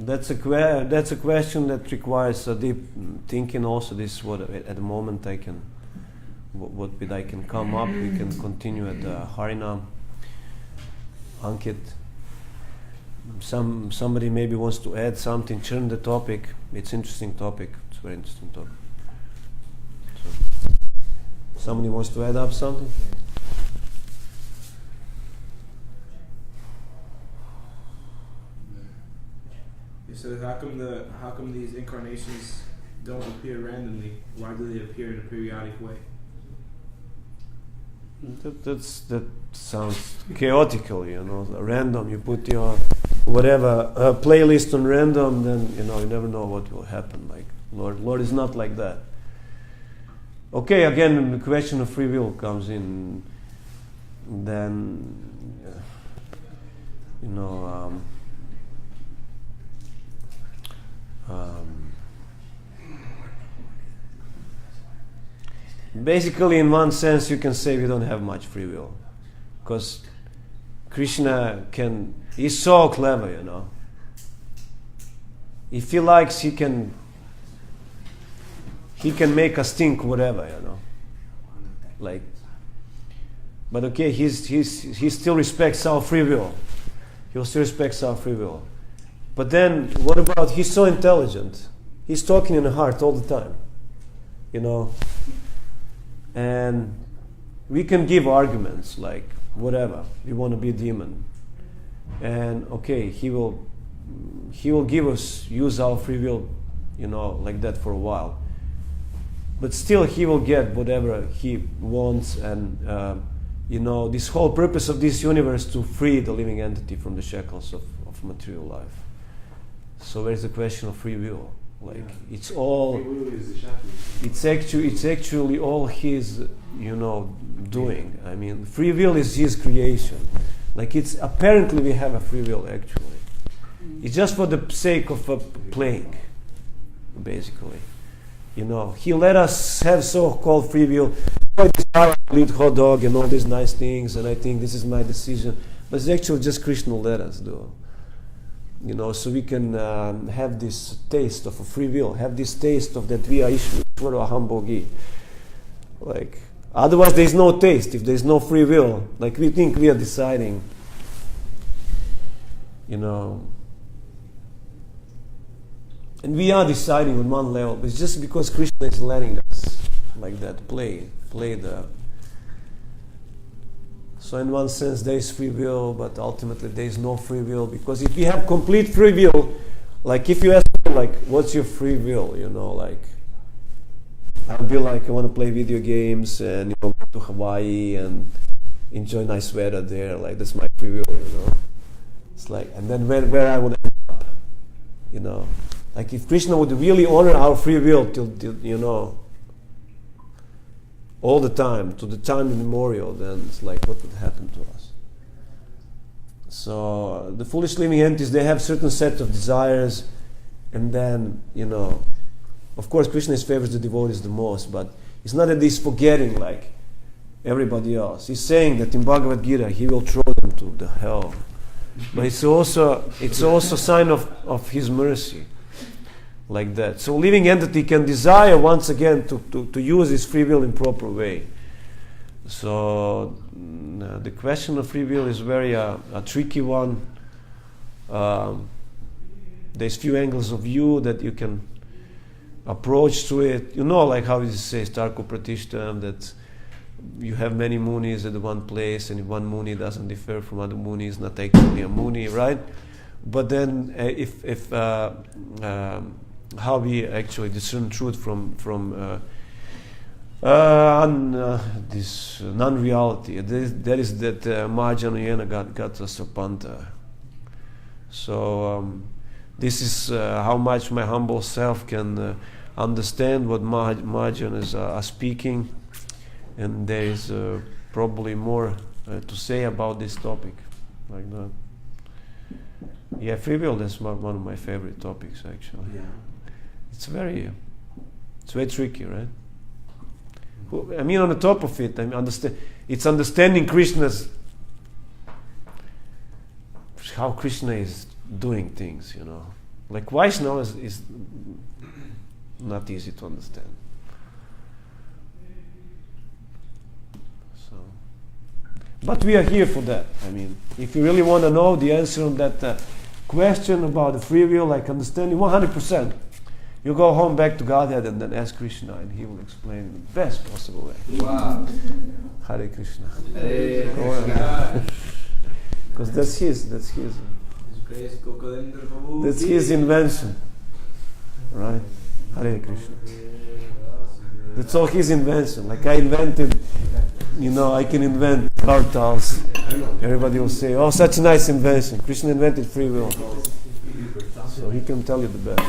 That's a question that requires a deep thinking. Also, this is what at the moment I can. What bit I can come up. We can continue at Harinam. Ankit. Somebody maybe wants to add something, turn the topic. It's interesting topic. It's very interesting topic. So, somebody wants to add up something?
He says, how come these incarnations don't appear randomly? Why do they appear in a periodic way?
That sounds chaotical, random. You put your whatever playlist on random, then you never know what will happen. Like Lord is not like that. Okay, again, the question of free will comes in. Then, basically, in one sense, you can say we don't have much free will, because Krishna he's so clever, If he likes, he can make us think whatever, Like, but okay, he still respects our free will. He still respects our free will. But then, what about, he's so intelligent. He's talking in the heart all the time, And we can give arguments like, whatever, we want to be a demon. And okay, he will use our free will, like that for a while. But still he will get whatever he wants, and this whole purpose of this universe to free the living entity from the shackles of material life. So where's the question of free will? Like, it's all, it's actually all his, doing. I mean, free will is his creation. Like, it's apparently we have a free will actually. It's just for the sake of playing, basically. He let us have so-called free will. I desire to eat hot dog and all these nice things, and I think this is my decision. But it's actually just Krishna let us do. So we can have this taste of a free will, have this taste of that we are Ishvara Hambogi. Like, otherwise there is no taste if there is no free will. Like, we think we are deciding, and we are deciding on one level, but it's just because Krishna is letting us like that play the. So in one sense there is free will, but ultimately there is no free will, because if you have complete free will, like if you ask me, like, what's your free will, like, I'll be like, I want to play video games and go to Hawaii and enjoy nice weather there, like that's my free will, It's like, and then where I would end up, Like, if Krishna would really honor our free will till all the time, to the time immemorial, then it's like, what would happen to us? So the foolish living entities, they have certain set of desires, and then, of course Krishna favors the devotees the most, but it's not that he's forgetting like everybody else. He's saying that in Bhagavad Gita he will throw them to the hell. But it's also a sign of his mercy. Like that. So living entity can desire once again to use his free will in proper way. So the question of free will is very a tricky one. There's few angles of view that you can approach to it. Like how it says Tarko Pratishtam, that you have many munis at one place, and if one muni doesn't differ from other munis, not actually a muni, right? But then if how we actually discern truth from this non-reality. That is that Mahajanayana Gata Sapanta. So this is how much my humble self can understand what Mahajanas are speaking, and there is probably more to say about this topic, like that. Yeah, free will, that's one of my favorite topics actually.
Yeah.
It's very tricky, right? I mean, on the top of it, it's understanding Krishna's, how Krishna is doing things, Like Vaishnava is not easy to understand. So, but we are here for that. I mean, if you really want to know the answer on that question about the free will, like understanding 100%, you go home back to Godhead and then ask Krishna, and he will explain in the best possible way.
Wow.
Hare Krishna.
Hare Krishna.
Because that's his.
His Grace Gokulendra Prabhu.
That's his invention, right? Hare Krishna. That's all his invention. Like I invented, I can invent kartals. Everybody will say, "Oh, such a nice invention." Krishna invented free will, so he can tell you the best.